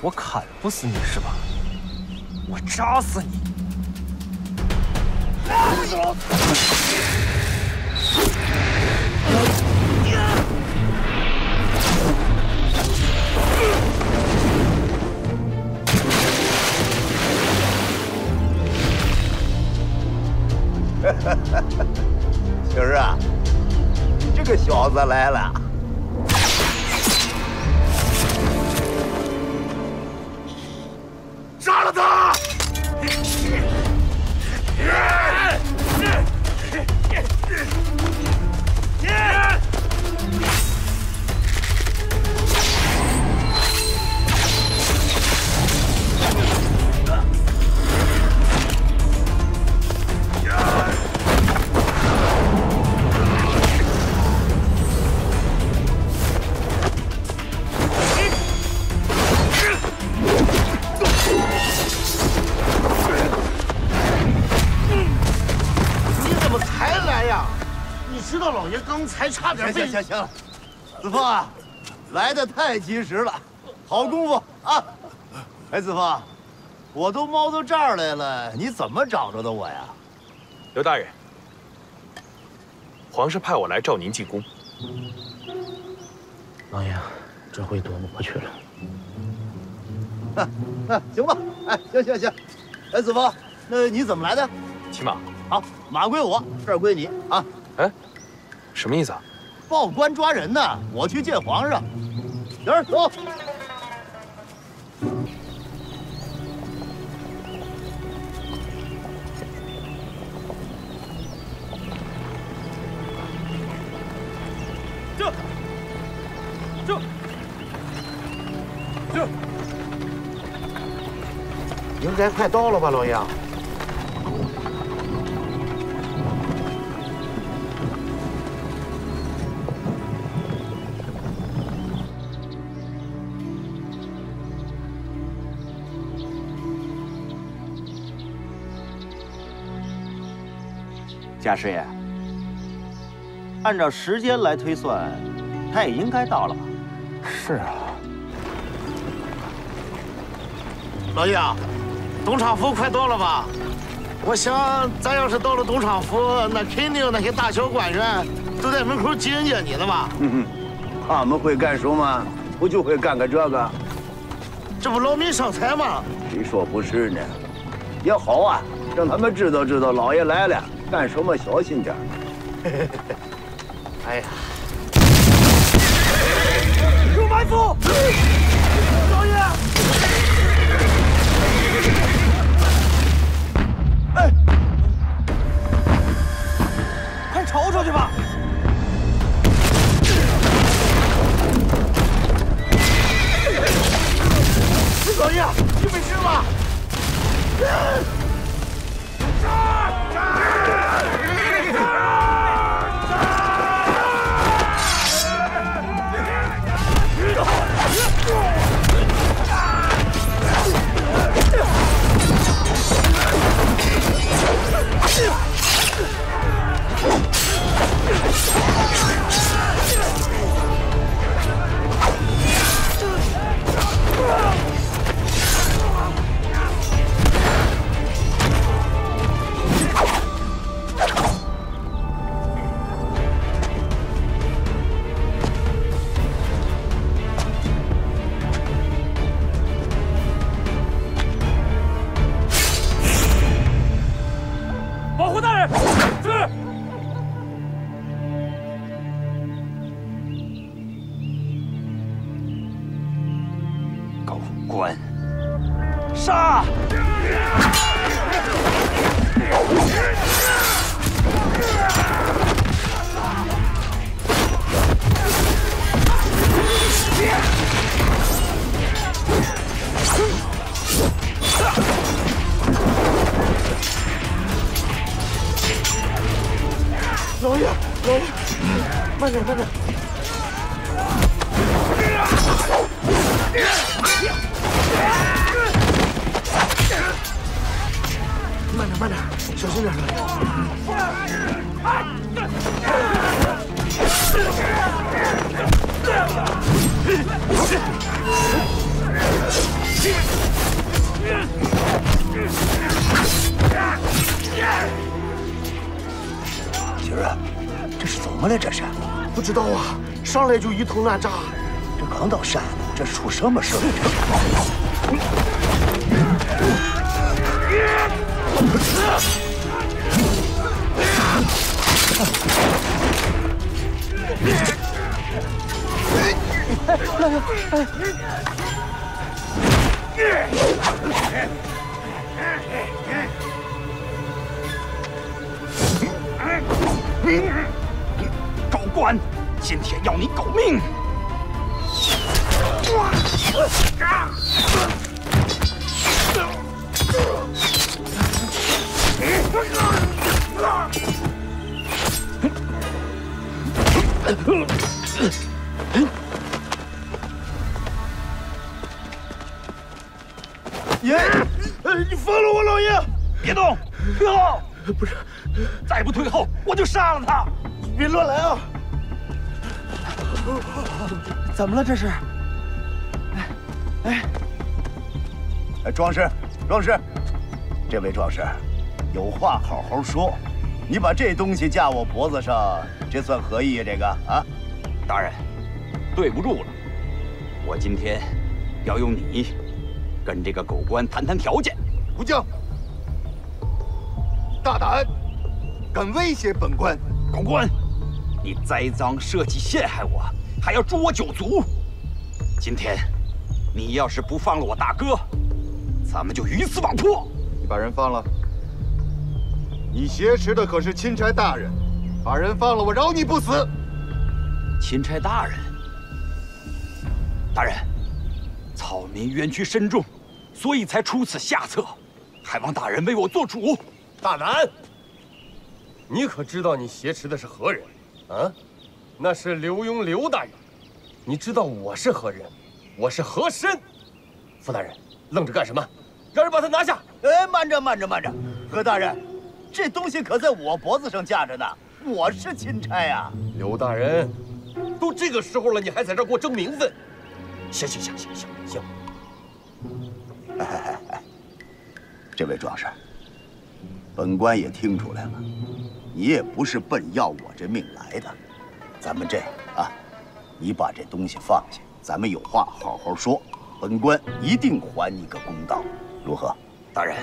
我砍不死你是吧？我扎死你！星儿啊，你这个小子来了。 杀了他！知道老爷刚才差点被……行了，子枫啊，来的太及时了，好功夫啊！哎，子枫，我都猫到这儿来了，你怎么找着的我呀？刘大人，皇上派我来召您进宫。老爷，这回躲不过去了。行吧，哎，行。哎，子枫，那你怎么来的？骑马。好，马归我，事儿归你啊。哎。 什么意思啊？报官抓人呢，我去见皇上。行儿，走。这，应该快到了吧，老爷？ 贾师爷，按照时间来推算，他也应该到了吧？是啊。老爷，东厂府快到了吧？我想，咱要是到了东厂府，那肯定那些大小官员都在门口迎接你呢吧？他们会干什么？不就会干个这个？这不劳民伤财吗？谁说不是呢？也好啊，让他们知道老爷来了。 干什么小心点哎呀！有埋伏！老爷！哎，快瞅瞅去吧！老爷，你没事吧？ 保护大人，是。狗官，杀！老爷，慢点。慢点，小心点，老爷。今儿啊，这是怎么了？这是？不知道啊，上来就一通乱炸。这刚到山，这是出什么事了？狗官，今天要你狗命！爷，你放了我老爷！别动，退后！不是，再不退后，我就杀了他！别乱来啊！怎么了？这是？哎，壮士，壮士，这位壮士，有话好好说。你把这东西架我脖子上，这算何意呀？这个啊，大人，对不住了，我今天要用你跟这个狗官谈谈条件。胡将，大胆，敢威胁本官！狗官，你栽赃设计陷害我，还要诛我9族。今天你要是不放了我大哥，咱们就鱼死网破。你把人放了。你挟持的可是钦差大人，把人放了，我饶你不死。钦差大人，大人，草民冤屈深重，所以才出此下策，还望大人为我做主。大胆！你可知道你挟持的是何人？啊，那是刘墉刘大人。你知道我是何人？我是和珅。傅大人，愣着干什么？让人把他拿下！哎，慢着，慢着，慢着，何大人，这东西可在我脖子上架着呢，我是钦差呀。刘大人，都这个时候了，你还在这儿给我争名分？行，这位壮士，本官也听出来了，你也不是奔要我这命来的。咱们这样啊，你把这东西放下，咱们有话好好说，本官一定还你个公道，如何？大人，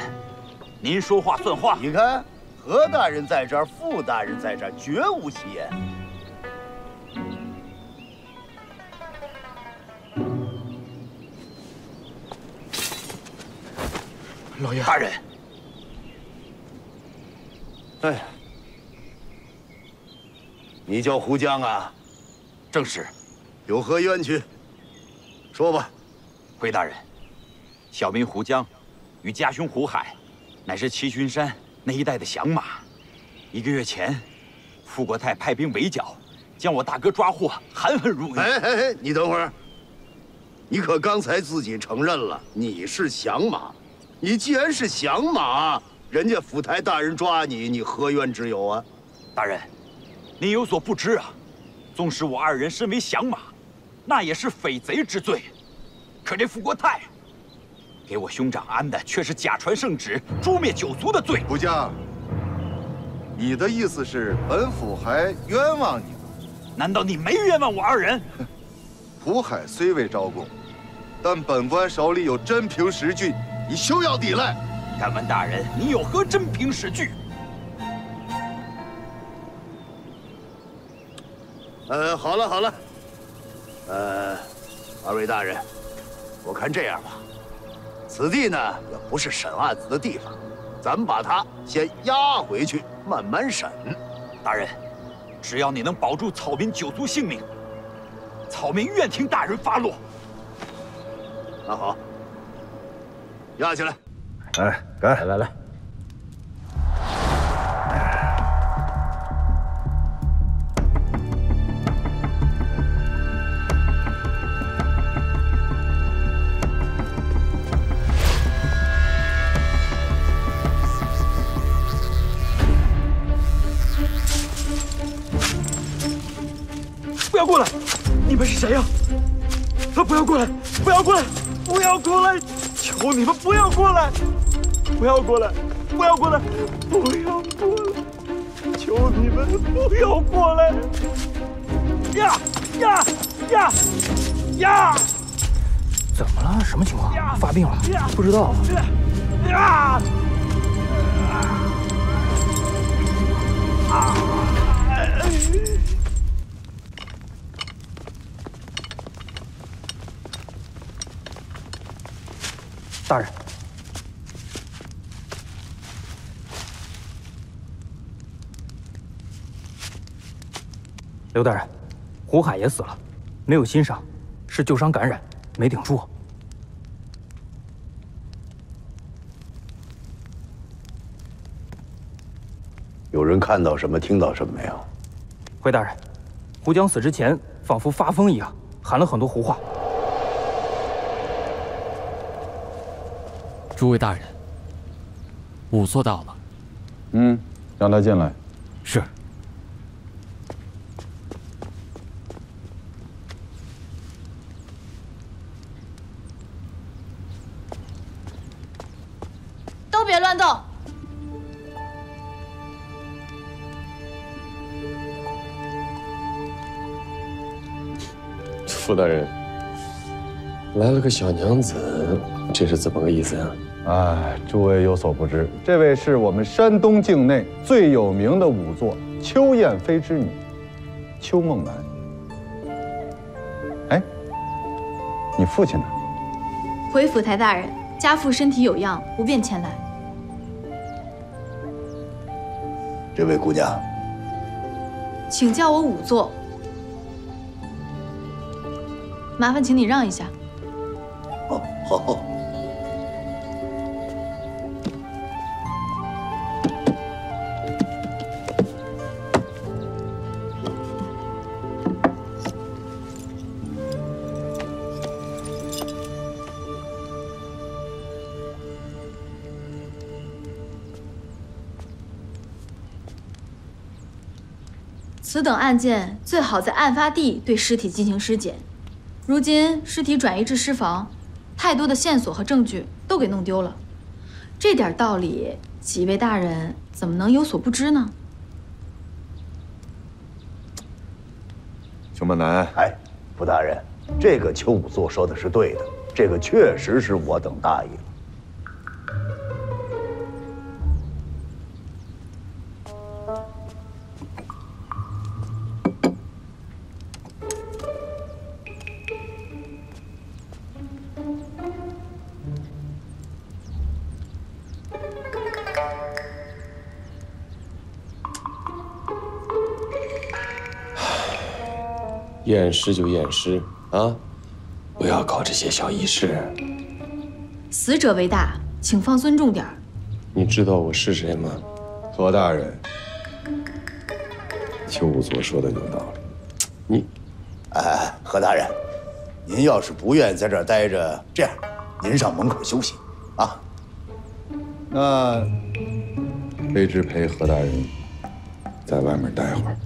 您说话算话。你看，何大人在这儿，傅大人在这儿，绝无其言。老爷，大人，哎呀，你叫胡江啊？正是。有何冤屈？说吧。回大人，小民胡江，与家兄胡海，乃是齐君山那一带的响马。1个月前，傅国泰派兵围剿，将我大哥抓获，含恨入狱。哎，你等会儿。你可刚才自己承认了你是响马。你既然是响马，人家府台大人抓你，你何冤之有啊？大人，您有所不知啊，纵使我2人身为响马，那也是匪贼之罪。可这傅国泰给我兄长安的却是假传圣旨，诛灭9族的罪。胡将，你的意思是本府还冤枉你了？难道你没冤枉我2人？蒲海虽未招供，但本官手里有真凭实据，你休要抵赖。敢问大人，你有何真凭实据？好了，2位大人，我看这样吧，此地呢也不是审案子的地方，咱们把他先押回去，慢慢审。大人，只要你能保住草民9族性命，草民愿听大人发落。那好，押起来。哎，干！来。过来！你们是谁呀？不要过来！不要过来！不要过来！求你们不要过来！不要过来！不要过来！不要过来！求你们不要过来！呀！怎么了？什么情况？发病了？不知道。大人，刘大人，胡海也死了，没有新伤，是旧伤感染，没顶住。有人看到什么，听到什么没有？回大人，胡江死之前仿佛发疯一样，喊了很多胡话。诸位大人，仵作到了。让他进来。是。都别乱动。傅大人，来了个小娘子，这是怎么个意思啊？哎，诸位有所不知，这位是我们山东境内最有名的仵作邱燕飞之女，邱梦兰。哎，你父亲呢？回府台大人，家父身体有恙，不便前来。这位姑娘，请叫我仵作。麻烦请你让一下。哦，好。此等案件最好在案发地对尸体进行尸检。如今尸体转移至尸房，太多的线索和证据都给弄丢了。这点道理，几位大人怎么能有所不知呢？邱梦兰，哎，傅大人，这个邱仵作说的是对的，这个确实是我等大意了。验尸就验尸啊，不要搞这些小仪式。死者为大，请放尊重点儿。你知道我是谁吗？何大人，邱仵作说的有道理。哎，何大人，您要是不愿意在这儿待着，这样，您上门口休息啊。那卑职陪何大人在外面待会儿。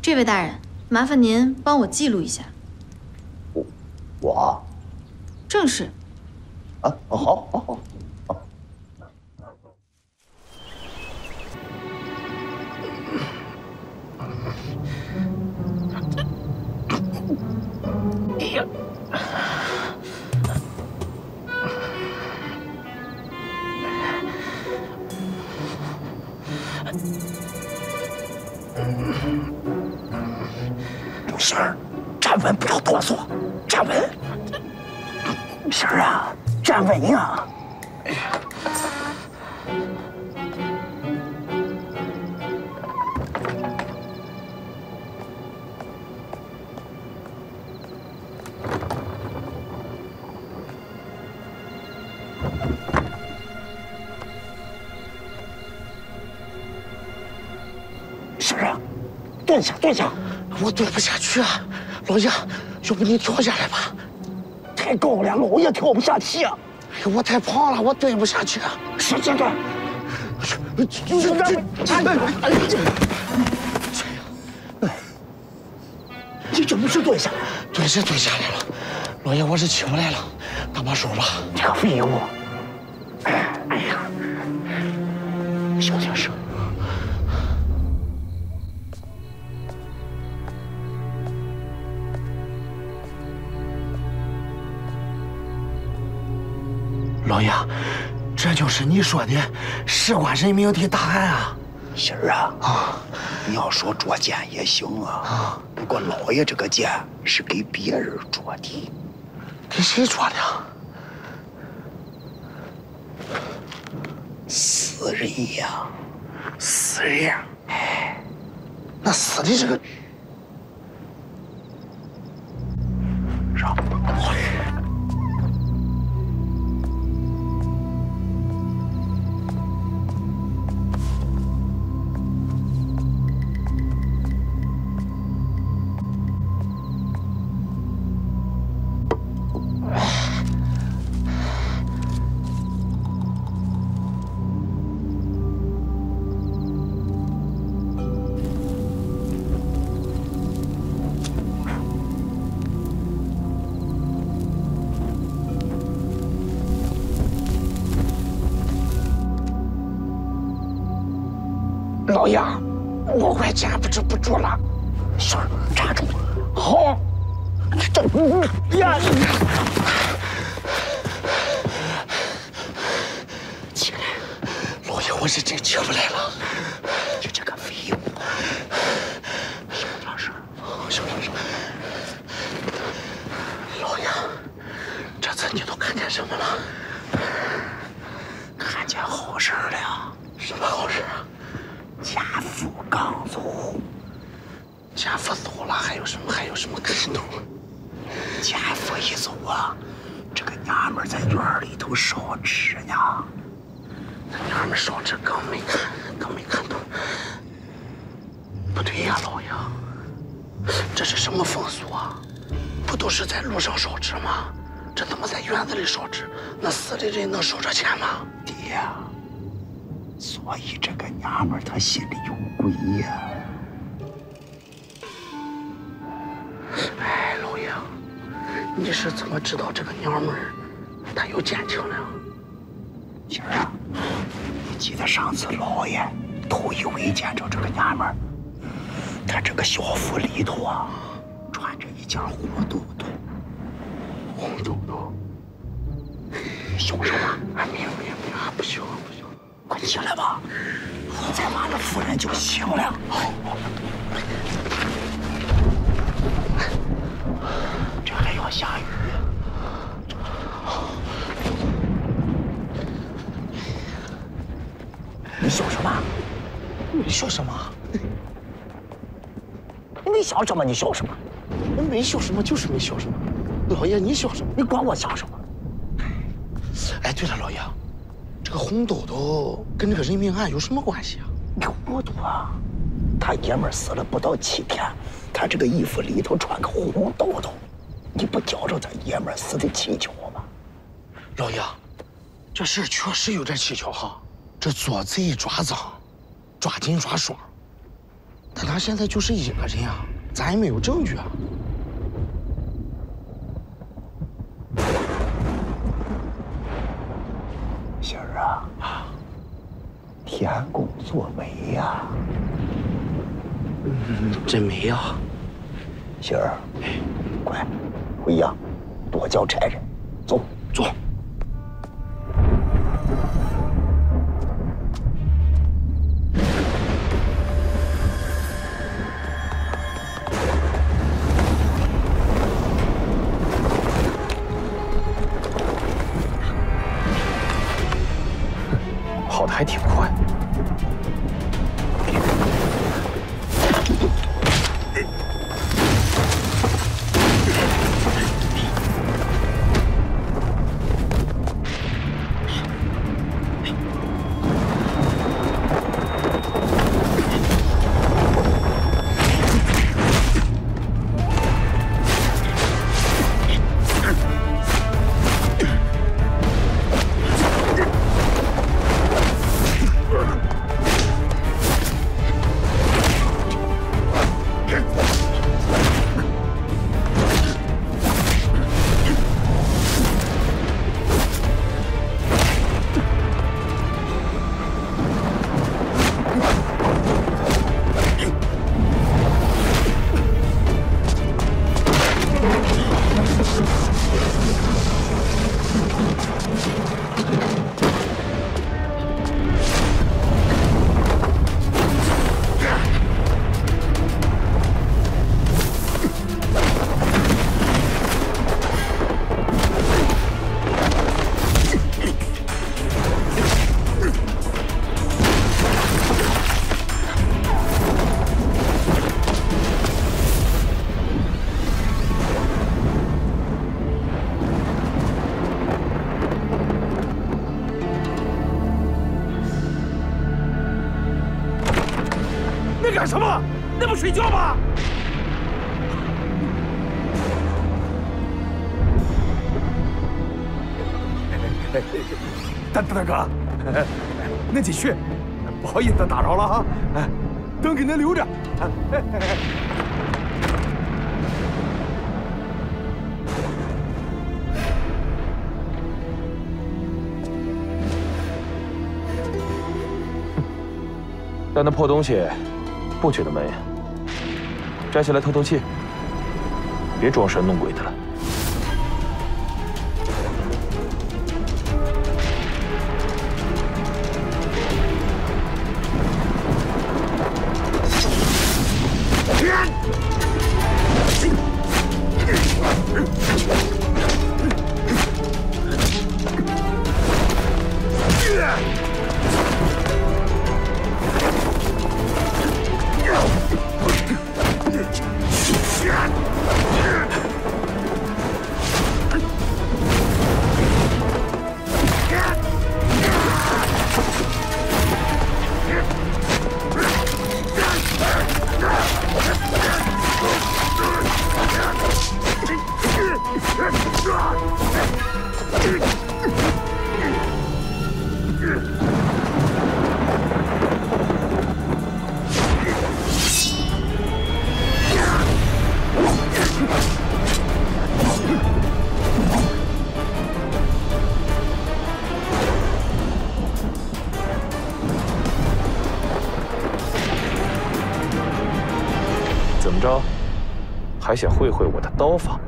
这位大人，麻烦您帮我记录一下。我？正是。啊，好。哎呀！有事儿，站稳，不要哆嗦，站稳。婶儿啊，站稳呀！哎呀！婶儿啊，蹲下，蹲下。我蹲不下去啊，老爷，要不你跳下来吧？太高了，老爷跳不下去啊。我太胖了，我蹲不下去。使劲蹲。你这不是蹲下？蹲下来了，老爷，我是起不来了，搭把手吧。这个废物！哎呀，小点声。老爷，这就是你说的事关人命的大案啊！心儿啊，你要说捉奸也行啊，不过老爷这个奸是给别人捉的，给谁捉的？死人呀！死人？哎，那死的这个让老爷，我快坚不住了，小儿站住！好，这呀！起来，老爷，我是真起不来了。你这个废物！小点声，小点声。老爷，这次你都看见什么了？看见好事了。什么好事啊？家父刚走，家父走了，还有什么看头？家父一走啊，这个娘们在院里头烧纸呢。那娘们烧纸更没看头。不对呀，老爷，这是什么风俗啊？不都是在路上烧纸吗？这怎么在院子里烧纸？那死的人能收着钱吗？爹。所以这个娘们她心里有鬼呀！哎，老爷，你是怎么知道这个娘们她有奸情呢？今儿啊，你记得上次老爷头一回见着这个娘们，她这个校服里头啊，穿着一件红兜兜。红兜兜？凶手吗？明，不行。快起来吧，再晚了夫人就醒了。这还要下雨。你笑什么？你笑什么？你没笑什么？你笑什么？我没笑什么，就是没笑什么。老爷，你笑什么？你管我笑什么？哎，对了，老爷。这个红兜兜跟这个人命案有什么关系啊？你糊涂啊！他爷们死了不到7天，他这个衣服里头穿个红兜兜，你不觉着他爷们死的蹊跷吗？老爷，这事确实有点蹊跷哈。这捉贼抓赃，抓紧抓爽，但他现在就是一个人啊，咱也没有证据啊。心儿啊，天公作美呀！真美呀！心儿，快回家，多叫差人，走。跑得还挺快。干什么？那不睡觉吗？大哥，恁继续，不好意思打扰了哈，灯给恁留着。但那破东西不觉得闷呀？摘下来透透气，别装神弄鬼的了。怎么着，还想会会我的刀法吗？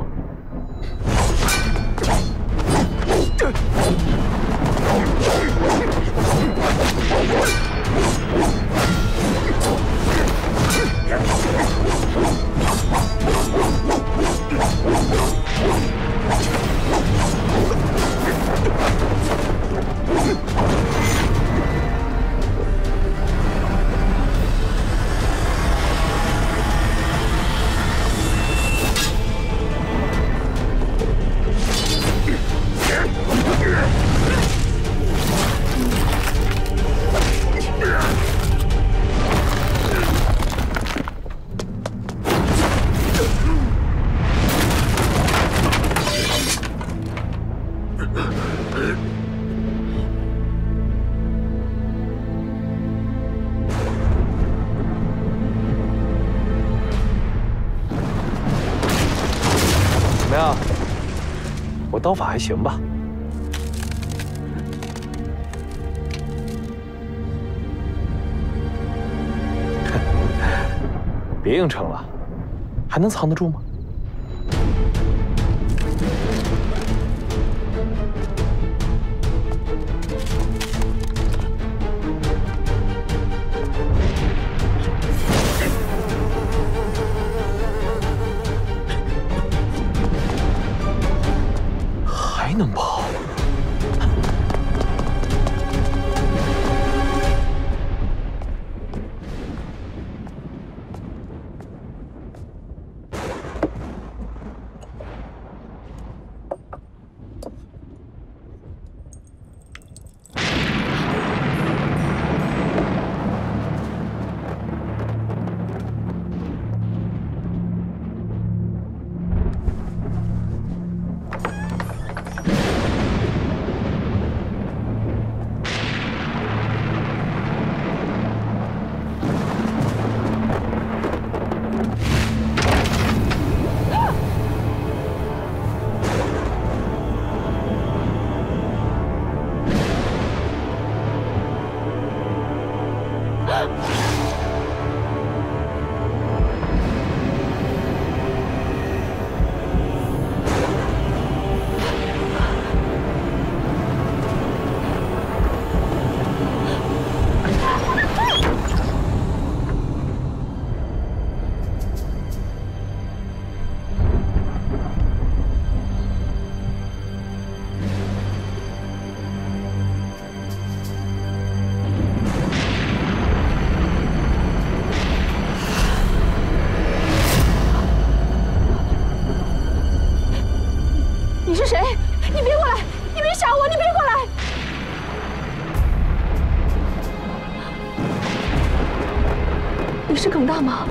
怎么样？我刀法还行吧？别硬撑了，还能藏得住吗？还能跑？是耿大吗？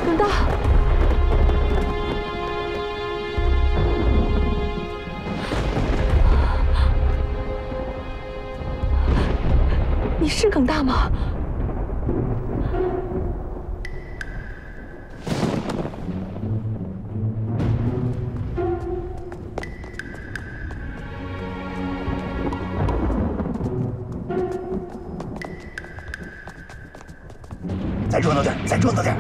耿大，你是耿大吗？再热闹点，再热闹点！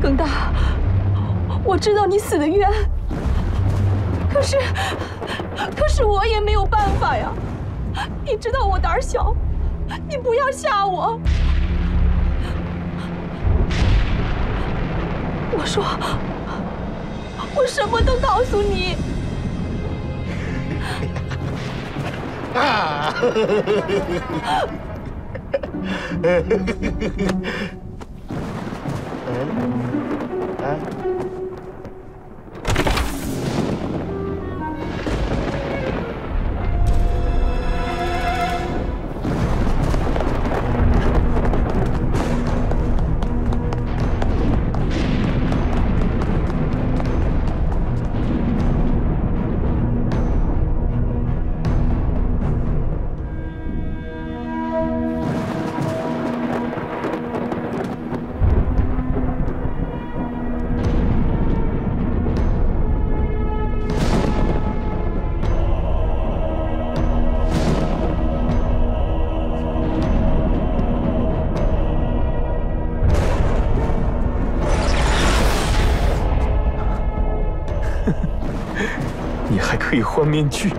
耿大，我知道你死得冤，可是我也没有办法呀。你知道我胆小。 你不要吓我！我说，我什么都告诉你。啊！你还可以换面具。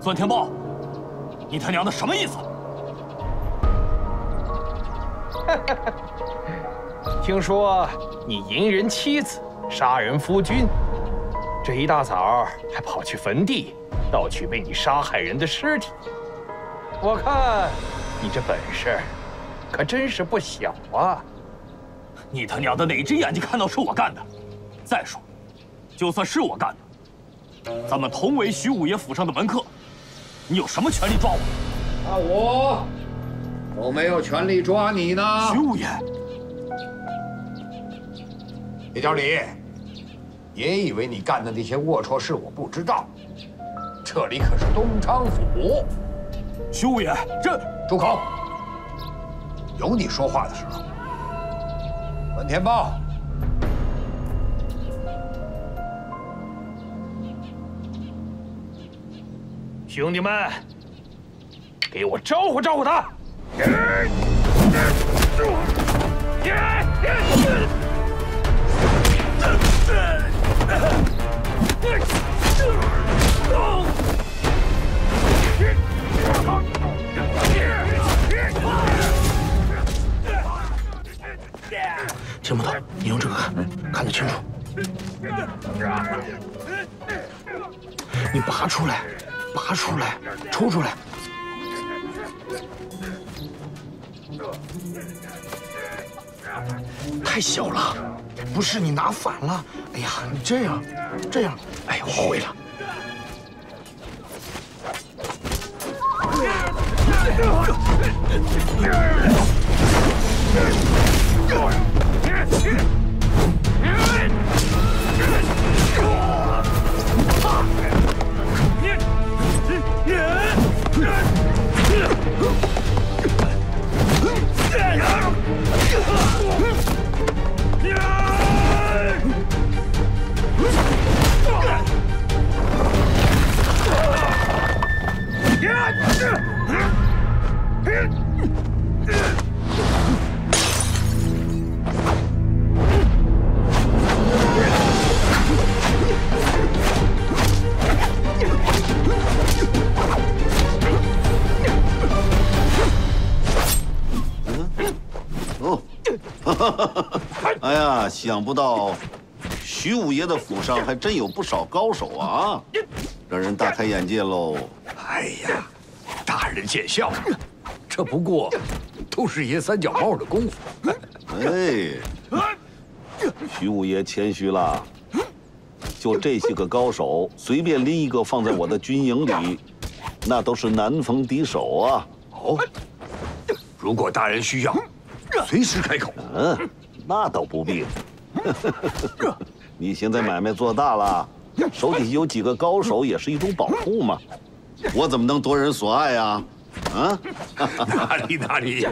钻天豹，你他娘的什么意思？听说你淫人妻子，杀人夫君，这一大早还跑去坟地，盗取被你杀害人的尸体。我看你这本事可真是不小啊！你他娘的哪只眼睛看到是我干的？再说，就算是我干的，咱们同为徐五爷府上的门客，你有什么权利抓我？那我有没有权利抓你呢？徐五爷，别讲理！别以为你干的那些龌龊事我不知道，这里可是东昌府。徐五爷，这住口！有你说话的时候。文天豹，兄弟们，给我招呼招呼他！听不到，你用这个看，看得清楚。你拔出来，拔出来，抽出来。太小了，不是你拿反了。哎呀，你这样，哎呀，我会了。哎呀，想不到徐五爷的府上还真有不少高手啊！让人大开眼界喽！哎呀，大人见笑，这不过都是爷三脚猫的功夫。哎，徐五爷谦虚了，就这些个高手，随便拎一个放在我的军营里，那都是难逢敌手啊！哦，如果大人需要，随时开口。嗯，那倒不必。你现在买卖做大了，手底下有几个高手也是一种保护嘛。我怎么能夺人所爱呀？啊？哪里？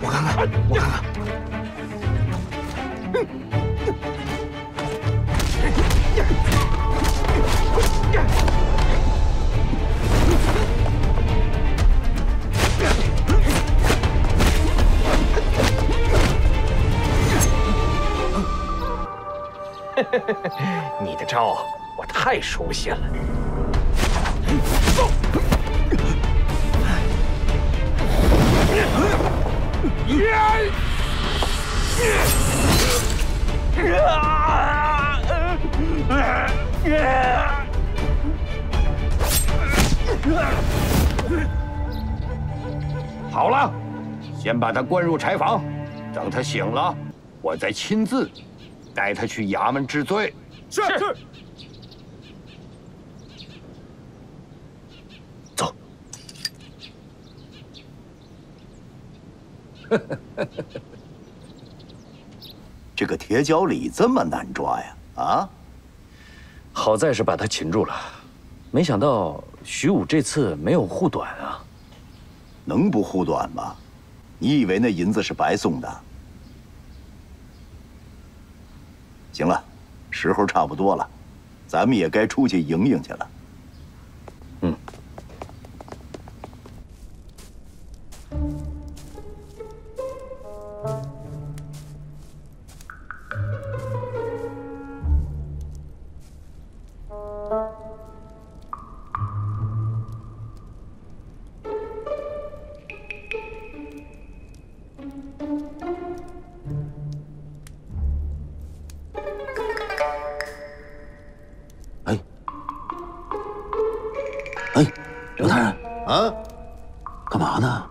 我看看。你的招我太熟悉了。好了，先把他关入柴房，等他醒了，我再亲自带他去衙门治罪。是。走。这个个铁脚李这么难抓呀？啊？好在是把他擒住了，没想到徐武这次没有护短啊。能不护短吗？你以为那银子是白送的？行了，时候差不多了，咱们也该出去迎迎去了。嗯。刘大人啊，干嘛呢？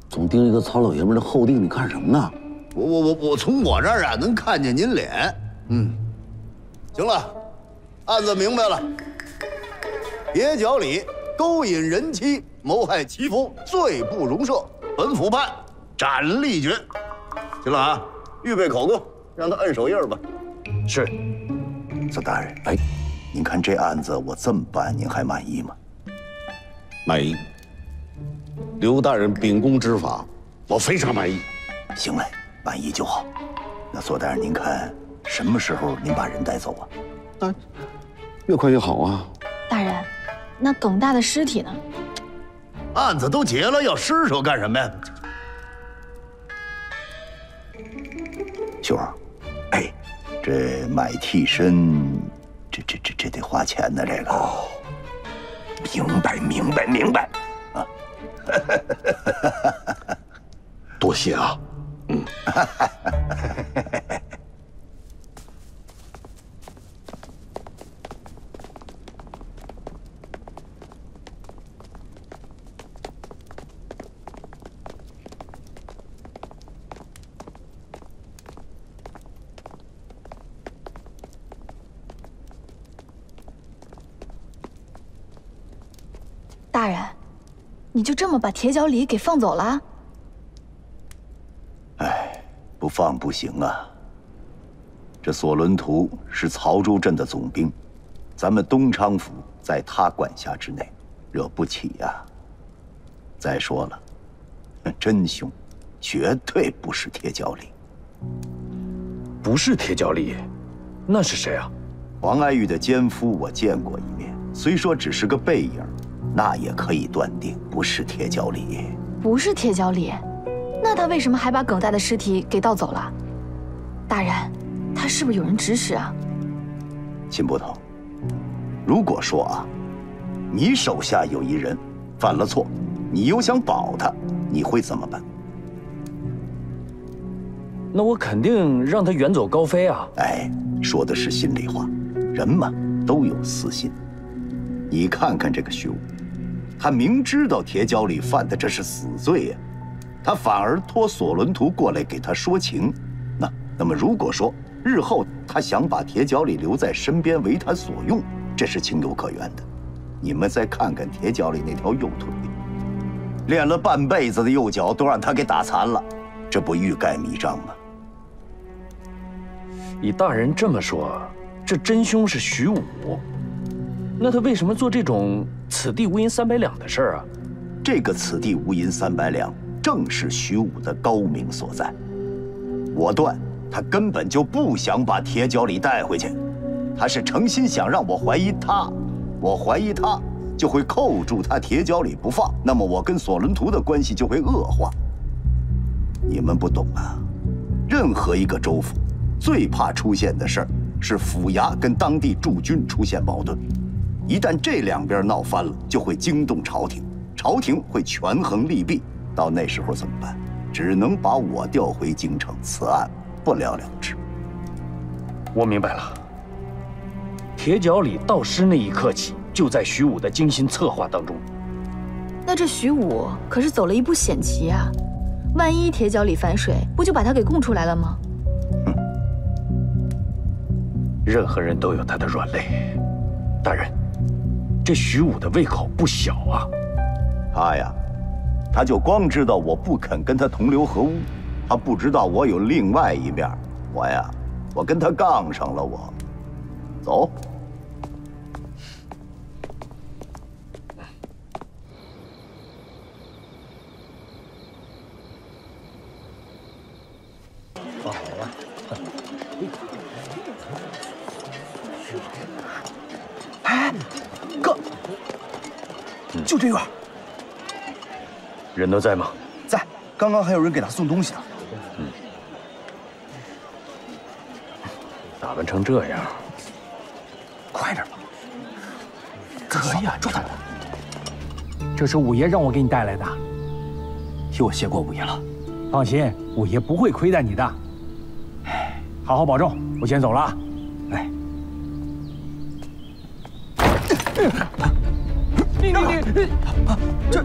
总盯一个糙老爷们的后腚，你干什么呢？我从我这儿啊能看见您脸。嗯，行了，案子明白了。铁脚李勾引人妻，谋害其夫，罪不容赦，本府判斩立决。行了啊，预备口供，让他摁手印吧。是。左大人，哎，您看这案子我这么办，您还满意吗？满意。刘大人秉公执法，我非常满意。行嘞，满意就好。那左大人，您看什么时候您把人带走啊？越快越好啊。大人，那耿大的尸体呢？案子都结了，要尸首干什么呀？秀儿，哎，这买替身，这得花钱呢。这个哦，明白啊。多谢啊。嗯。大人，你就这么把铁脚李给放走了？哎，不放不行啊！这索伦图是曹州镇的总兵，咱们东昌府在他管辖之内，惹不起呀。再说了，真凶绝对不是铁脚李。不是铁脚李，那是谁啊？黄爱玉的奸夫我见过一面，虽说只是个背影，那也可以断定不是铁脚李。不是铁脚李，那他为什么还把耿大的尸体给盗走了？大人，他是不是有人指使啊？秦捕头，如果说啊，你手下有一人犯了错，你又想保他，你会怎么办？那我肯定让他远走高飞啊！哎，说的是心里话，人嘛都有私心。你看看这个徐武，他明知道铁脚李犯的这是死罪呀，他反而托索伦图过来给他说情。那么如果说日后他想把铁脚李留在身边为他所用，这是情有可原的。你们再看看铁脚李那条右腿，练了半辈子的右脚都让他给打残了，这不欲盖弥彰吗？以大人这么说，这真凶是徐武，那他为什么做这种此地无银300两的事儿啊？这个此地无银300两，正是徐武的高明所在。我断他根本就不想把铁脚李带回去，他是诚心想让我怀疑他，我怀疑他就会扣住他铁脚李不放，那么我跟索伦图的关系就会恶化。你们不懂啊，任何一个州府最怕出现的事儿是府衙跟当地驻军出现矛盾，一旦这两边闹翻了，就会惊动朝廷，朝廷会权衡利弊，到那时候怎么办？只能把我调回京城，此案不了了之。我明白了，铁脚李盗尸那一刻起，就在徐武的精心策划当中。那这徐武可是走了一步险棋啊！万一铁脚李反水，不就把他给供出来了吗？任何人都有他的软肋，大人，这徐武的胃口不小啊。他呀，他就光知道我不肯跟他同流合污，他不知道我有另外一面。我跟他杠上了，我走。放好了。哎，哥，就这院。人都在吗？在，刚刚还有人给他送东西呢。打扮成这样，快点吧！可以啊，抓他！这是五爷让我给你带来的，替我谢过五爷了。放心，五爷不会亏待你的。好好保重，我先走了啊。哎，你这。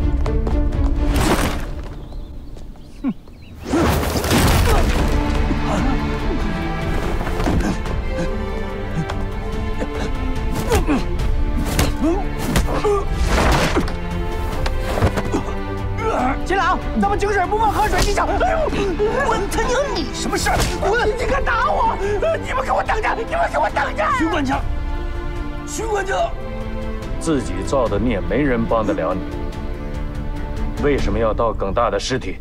秦朗，咱们井水不犯河水之象。哎呦，关他娘你什么事儿？滚！你敢打我？你们给我等着！你们给我等着！徐管家，徐管家，自己造的孽，没人帮得了你。为什么要盗耿大的尸体？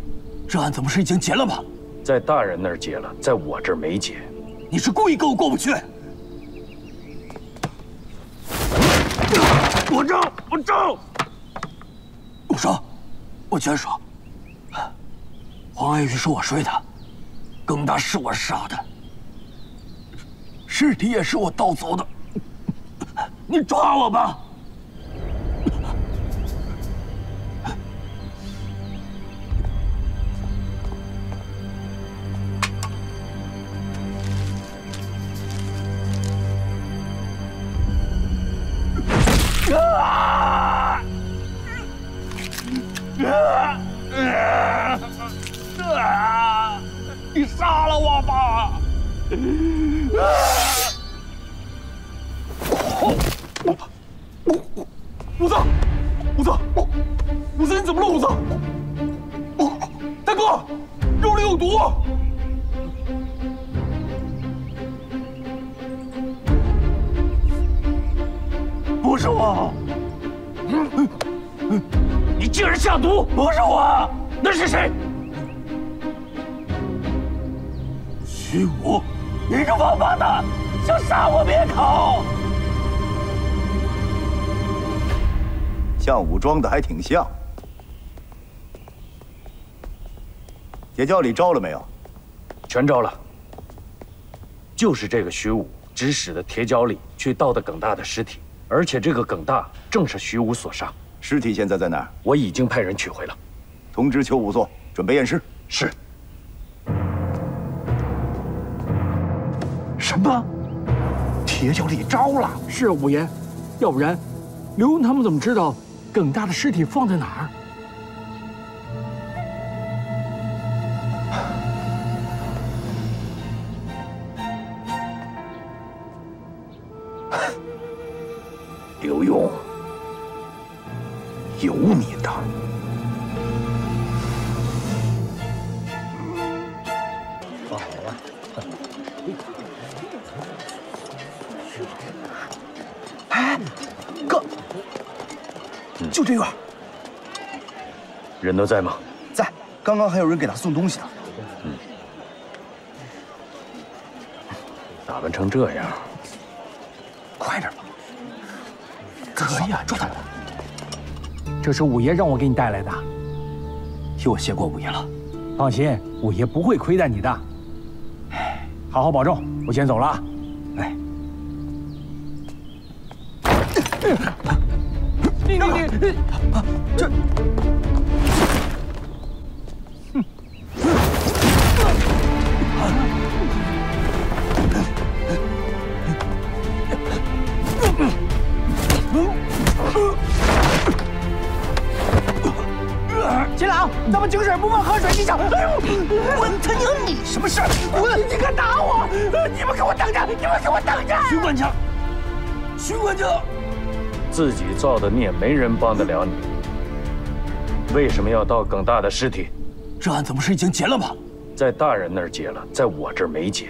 这案子不是已经结了吗？在大人那儿结了，在我这儿没结。你是故意跟我过不去？我招！我说，我全说。黄爱玉是我睡的，耿大是我杀的，尸体也是我盗走的。你抓我吧！你杀了我吧！武则，你怎么了？武则，大哥，肉里有毒！不是我，你竟然下毒！不是我，那是谁？徐武，你这王八蛋，想杀我灭口！像武装的还挺像。铁窖里招了没有？全招了。就是这个徐武指使的铁窖里去盗的耿大的尸体，而且这个耿大正是徐武所杀。尸体现在在哪儿？我已经派人取回了。通知邱武作准备验尸。是。什么？铁窖里招了？是五爷，要不然刘墉他们怎么知道耿大的尸体放在哪儿？刘墉，有你的！放好了。哎，哥，就这院。人都在吗？在，刚刚还有人给他送东西呢。打扮成这样，快点吧！可以啊，抓他！这是五爷让我给你带来的，替我谢过五爷了。放心，五爷不会亏待你的。好好保重，我先走了啊。哎，你这。秦朗，咱们井水不犯河水之象。哎呦，关他娘你什么事儿？滚！你敢打我？你们给我等着！你们给我等着！徐管家，徐管家，自己造的孽，没人帮得了你。为什么要盗耿大的尸体？这案子不是已经结了吗？在大人那儿结了，在我这儿没结。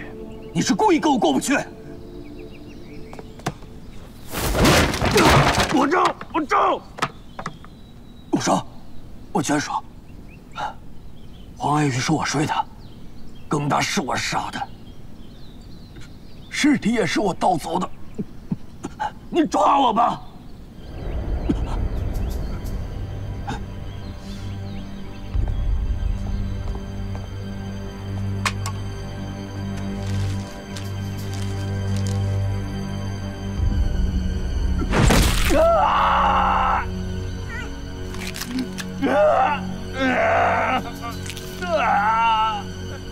你是故意跟我过不去。我招，我招！我说，我全说。黄爱玉是我睡的，耿大是我杀的，尸体也是我盗走的。你抓我吧！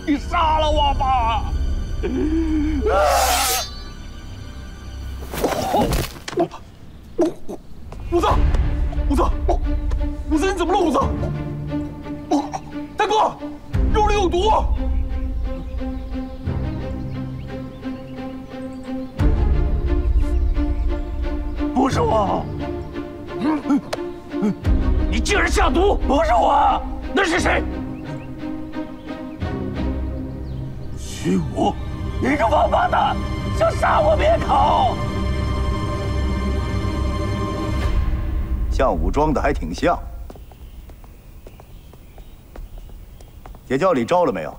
你杀了我吧！武藏，武藏，武藏，你怎么了？武藏，大哥，肉里有毒！不是我，你竟然下毒！不是我，那是谁？徐武，你这王八蛋，想杀我灭口！像武装的还挺像。铁窖里招了没有？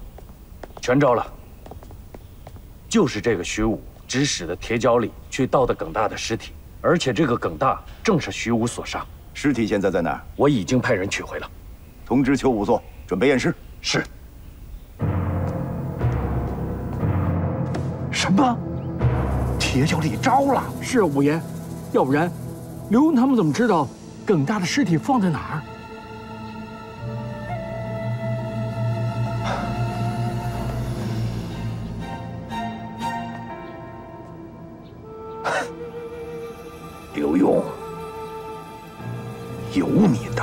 全招了。就是这个徐武指使的铁窖里去盗的耿大的尸体，而且这个耿大正是徐武所杀。尸体现在在哪儿？我已经派人取回了。通知邱仵作准备验尸。是。什么？铁窖里招了？是啊，五爷。要不然，刘墉他们怎么知道耿大的尸体放在哪儿？刘墉，有你的！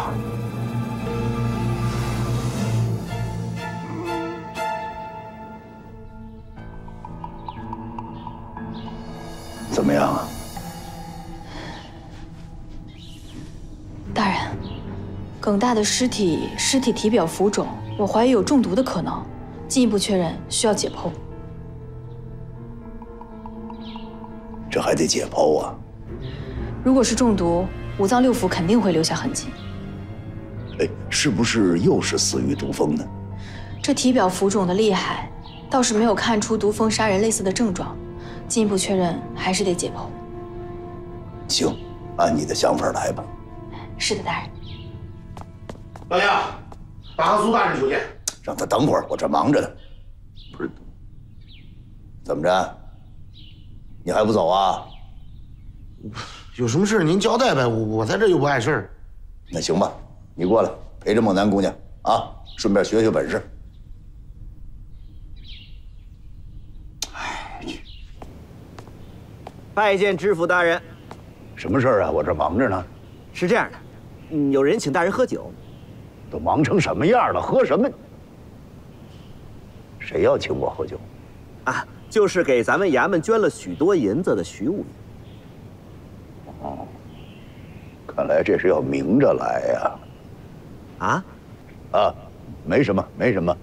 怎么样啊？大人，耿大的尸体体表浮肿，我怀疑有中毒的可能，进一步确认需要解剖。这还得解剖啊！如果是中毒，五脏六腑肯定会留下痕迹。哎，是不是又是死于毒风呢？这体表浮肿的厉害，倒是没有看出毒风杀人类似的症状，进一步确认还是得解剖。行，按你的想法来吧。是的，大人。老爷，达苏大人求见。让他等会儿，我这忙着呢。不是，怎么着？你还不走啊？有什么事您交代呗，我在这又不碍事儿。那行吧，你过来陪着孟南姑娘啊，顺便学学本事。拜见知府大人。什么事儿啊？我这忙着呢。是这样的，有人请大人喝酒。都忙成什么样了，喝什么？谁要请我喝酒？啊，就是给咱们衙门捐了许多银子的徐武爷。哦，看来这是要明着来呀。啊？啊，没什么，没什么。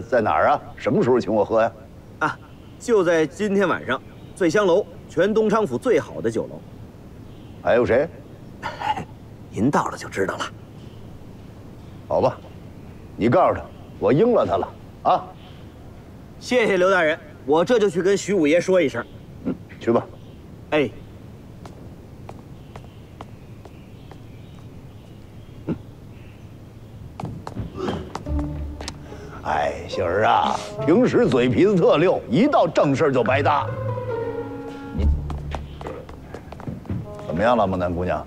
在哪儿啊？什么时候请我喝呀？啊，就在今天晚上，醉香楼，全东昌府最好的酒楼。还有谁？您到了就知道了。好吧，你告诉他，我应了他了啊。谢谢刘大人，我这就去跟徐武爷说一声。嗯，去吧。哎。哎，杏儿啊，平时嘴皮子特溜，一到正事就白搭。你怎么样了，孟南姑娘？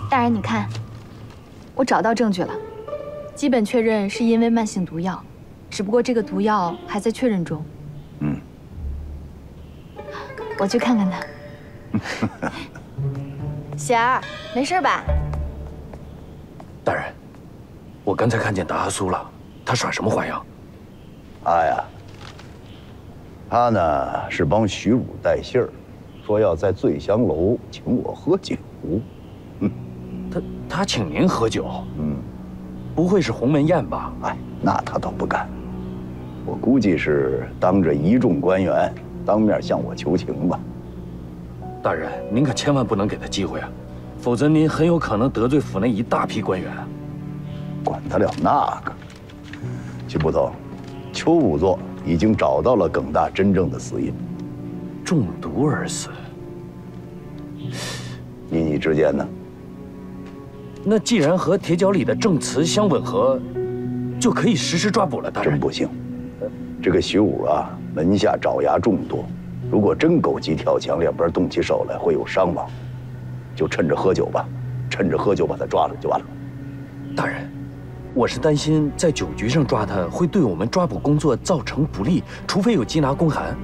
大人，你看，我找到证据了，基本确认是因为慢性毒药，只不过这个毒药还在确认中。嗯，我去看看他。喜儿，没事吧？大人，我刚才看见达阿苏了，他耍什么花样？他呀，他呢是帮徐武带信儿，说要在醉香楼请我喝酒。他请您喝酒？嗯，不会是鸿门宴吧？哎，那他倒不敢。我估计是当着一众官员当面向我求情吧。大人，您可千万不能给他机会啊，否则您很有可能得罪府内一大批官员。管得了那个？徐捕头，邱仵作已经找到了耿大真正的死因，中毒而死。依你之见呢？那既然和铁角里的证词相吻合，就可以实施抓捕了。大人，真不幸，这个徐武啊，门下爪牙众多，如果真狗急跳墙，两边动起手来，会有伤亡。就趁着喝酒吧，趁着喝酒把他抓了就完了。大人，我是担心在酒局上抓他，会对我们抓捕工作造成不利，除非有缉拿公函。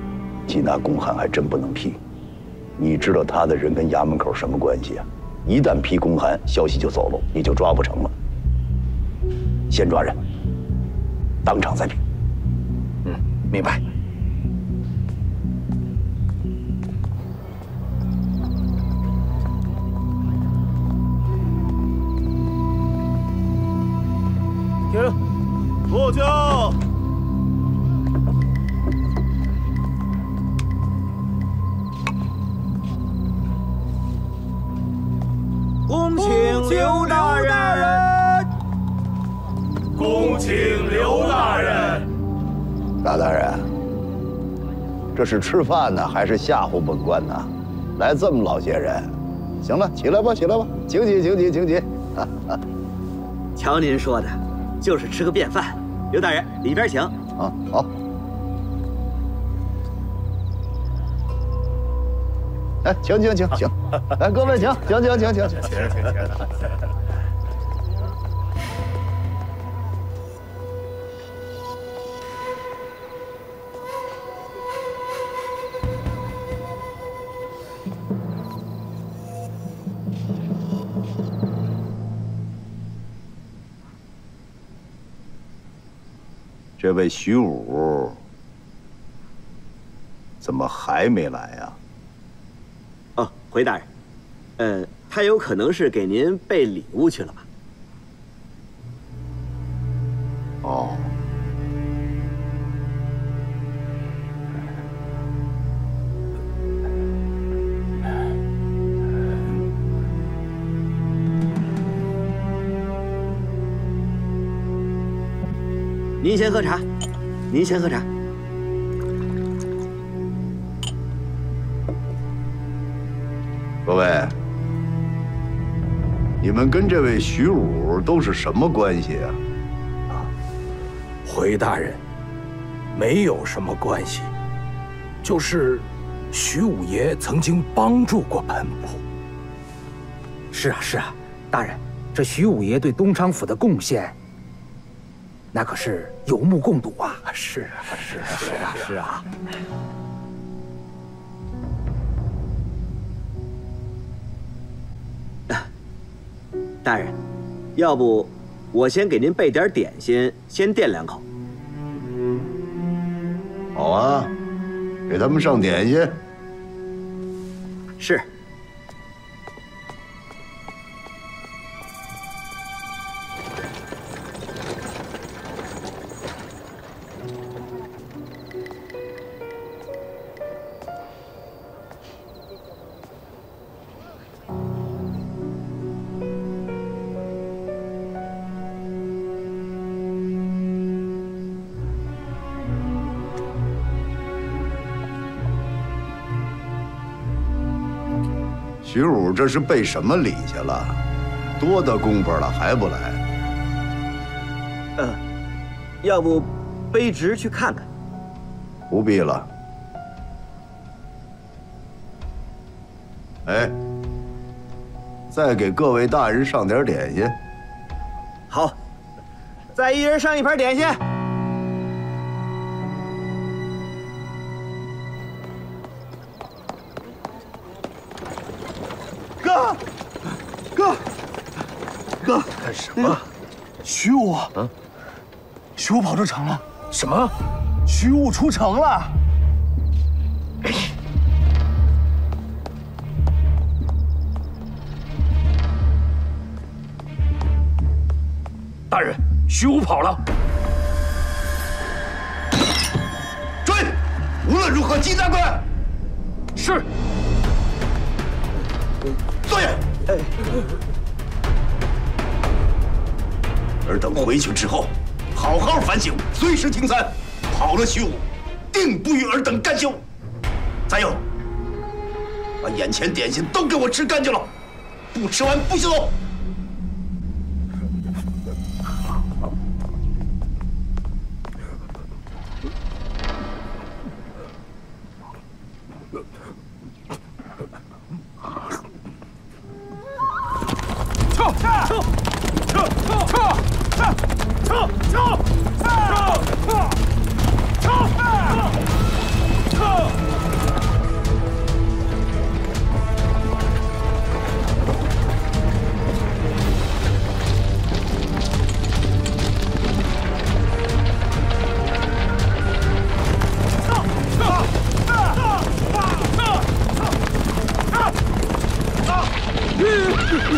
缉拿公函还真不能批。你知道他的人跟衙门口什么关系啊？一旦批公函，消息就走漏，你就抓不成了。先抓人，当场再批。明白。停，坐轿。恭请刘大人。恭请刘大人。大人，这是吃饭呢，还是吓唬本官呢？来这么老些人，行了，起来吧，起来吧，请起，请起，请起。瞧您说的，就是吃个便饭。刘大人，里边请。啊，好。哎，请，来，各位请。这位徐武怎么还没来呀？哦，回大人，他有可能是给您备礼物去了吧？哦，您先喝茶，您先喝茶。各位，你们跟这位徐武都是什么关系啊？回大人，没有什么关系，就是徐武爷曾经帮助过本部。是啊，大人，这徐武爷对东昌府的贡献，那可是有目共睹啊！是啊。大人，要不我先给您备点点心，先垫两口。好啊，给他们上点心。是。徐武这是备什么礼去了？多大功夫了还不来？要不卑职去看看？不必了。哎，再给各位大人上点点心。好，再一人上一盘点心。哥，干什么？徐武，徐武跑出城了。什么？徐武出城了。大人，徐武跑了。无论如何击大官。是。坐下。尔等回去之后，好好反省，随时停餐。跑了虚无，定不与尔等干休。再有，把眼前点心都给我吃干净了，不吃完不许走。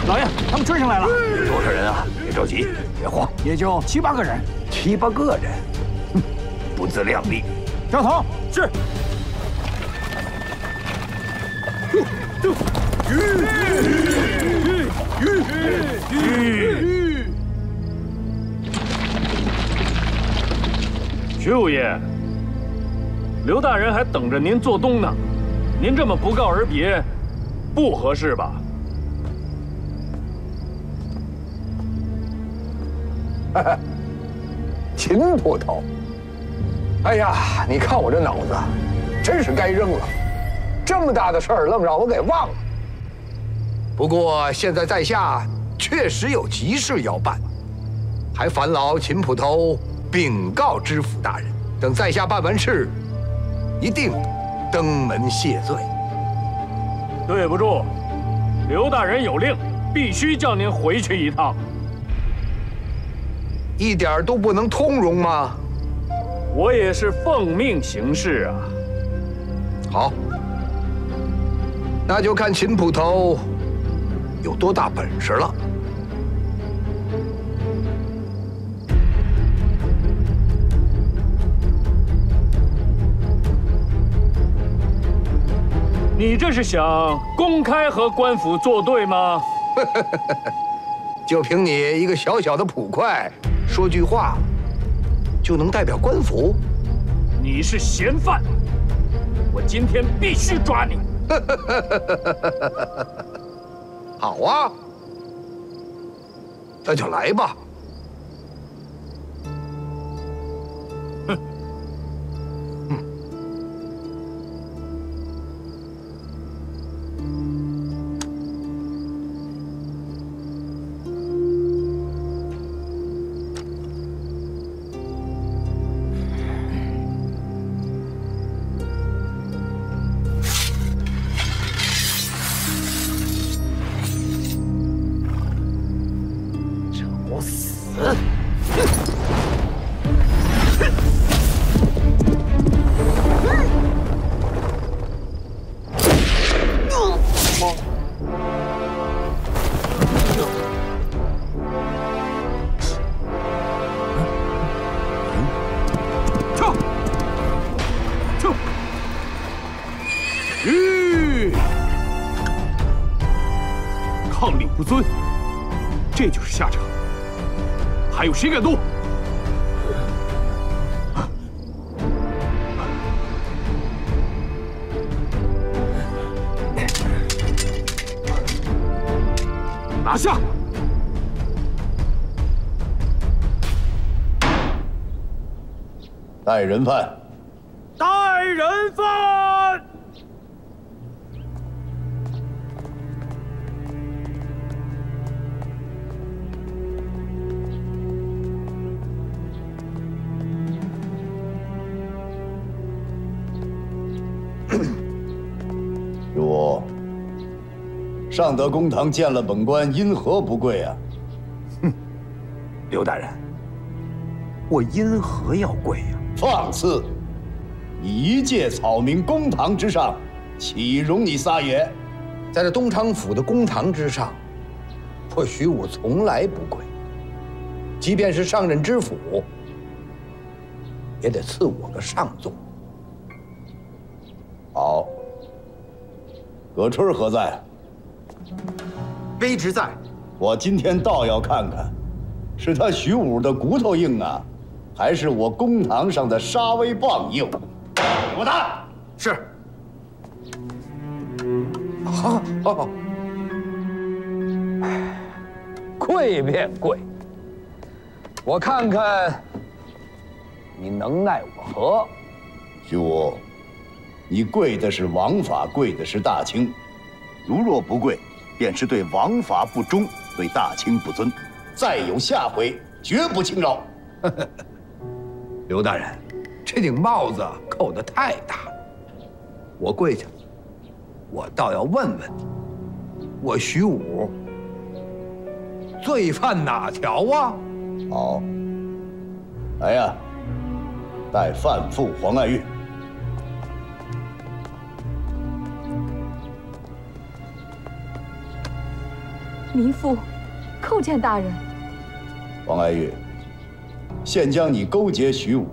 老爷，他们追上来了。多少人啊？别着急，别慌，也就7、8个人。7、8个人，哼，不自量力。掉头。是。徐五爷，刘大人还等着您做东呢，您这么不告而别，不合适吧？秦捕头，哎呀，你看我这脑子，真是该扔了。这么大的事儿，愣让我给忘了。不过现在在下确实有急事要办，还烦劳秦捕头禀告知府大人。等在下办完事，一定登门谢罪。对不住，刘大人有令，必须叫您回去一趟。一点都不能通融吗？我也是奉命行事啊。好，那就看秦捕头有多大本事了。你这是想公开和官府作对吗？就凭你一个小小的捕快，说句话就能代表官府？你是嫌犯，我今天必须抓你。好啊，那就来吧。抗令不遵，这就是下场。还有谁敢动？拿下！带人犯。带人犯。主，上得公堂见了本官，因何不跪啊？哼，刘大人，我因何要跪呀？放肆！你一介草民，公堂之上，岂容你撒野？在这东昌府的公堂之上，或许我从来不跪。即便是上任知府，也得赐我个上座。好。葛春何在？卑职在。我今天倒要看看，是他徐武的骨头硬啊，还是我公堂上的杀威棒硬？给我打！是。好，好。跪便跪，我看看你能奈我何？徐武，你跪的是王法，跪的是大清。如若不跪，便是对王法不忠，对大清不尊。再有下回，绝不轻饶。刘大人，这顶帽子扣得太大了。我跪下，我倒要问问你，我徐武罪犯哪条啊？好，来呀，带范妇黄爱玉。民妇叩见大人。黄爱玉，现将你勾结徐武，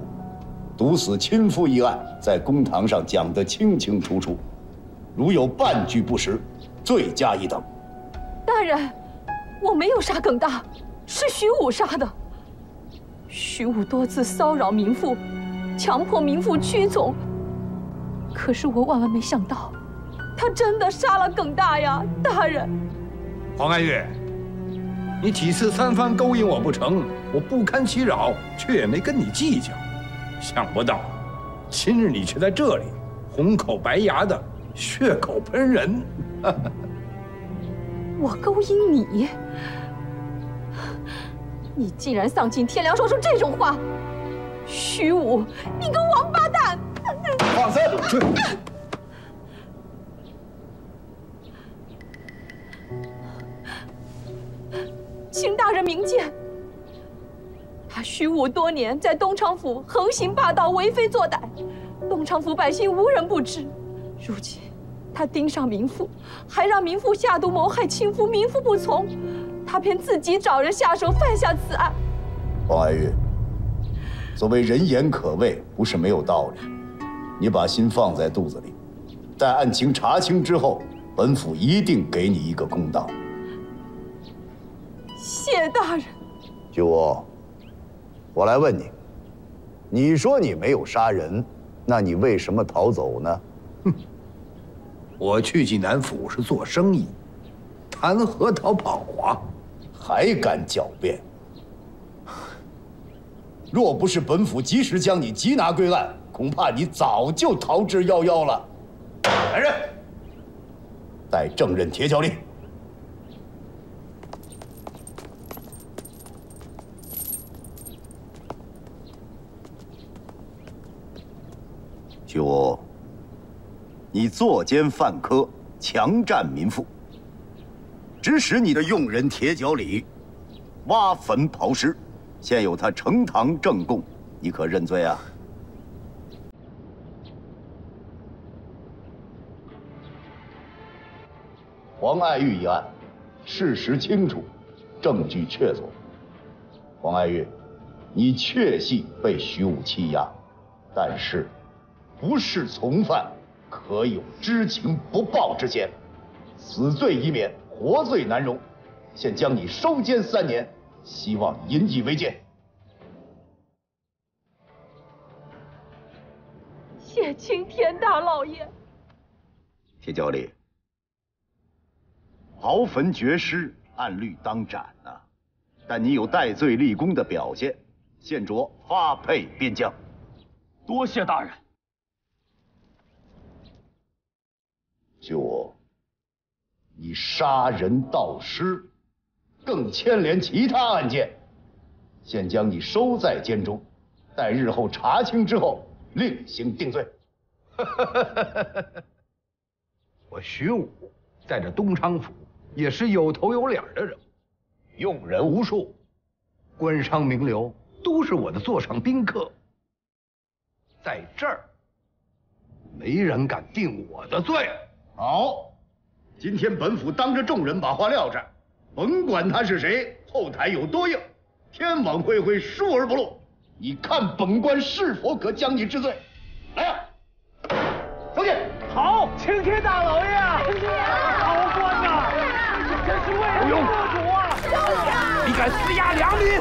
毒死亲夫一案，在公堂上讲得清清楚楚，如有半句不实，罪加一等。大人，我没有杀耿大，是徐武杀的。徐武多次骚扰民妇，强迫民妇屈从。可是我万万没想到，他真的杀了耿大呀，大人。黄爱玉，你几次三番勾引我不成，我不堪其扰，却也没跟你计较。想不到，今日你却在这里红口白牙的血口喷人。我勾引你，你竟然丧尽天良说出这种话！徐武，你个王八蛋！放肆！请大人明鉴。他徐武多年在东昌府横行霸道、为非作歹，东昌府百姓无人不知。如今他盯上民妇，还让民妇下毒谋害亲夫，民妇不从，他便自己找人下手犯下此案。黄爱玉，所谓人言可畏，不是没有道理。你把心放在肚子里，待案情查清之后，本府一定给你一个公道。谢大人。徐武，我来问你，你说你没有杀人，那你为什么逃走呢？哼，我去济南府是做生意，谈何逃跑啊？还敢狡辩？若不是本府及时将你缉拿归案，恐怕你早就逃之夭夭了。来人，带证人铁脚令。徐武，你作奸犯科，强占民妇，指使你的佣人铁脚里挖坟刨尸，现有他呈堂证供，你可认罪啊？黄爱玉一案，事实清楚，证据确凿。黄爱玉，你确系被徐武欺压，但是不是从犯，可有知情不报之嫌，死罪已免，活罪难容。现将你收监3年，希望引以为戒。谢青天大老爷。铁脚里，刨坟掘尸，按律当斩啊！但你有戴罪立功的表现，现着发配边疆。多谢大人。徐武，你杀人盗尸，更牵连其他案件，现将你收在监中，待日后查清之后，另行定罪。我徐武在这东昌府也是有头有脸的人物，用人无数，官商名流都是我的座上宾客，在这儿没人敢定我的罪。好，今天本府当着众人把话撂这儿，甭管他是谁，后台有多硬，天网恢恢，疏而不漏。你看本官是否可将你治罪？来呀，走起！好。青天大老爷，好官呐，这是为了做主啊！你敢私压良民？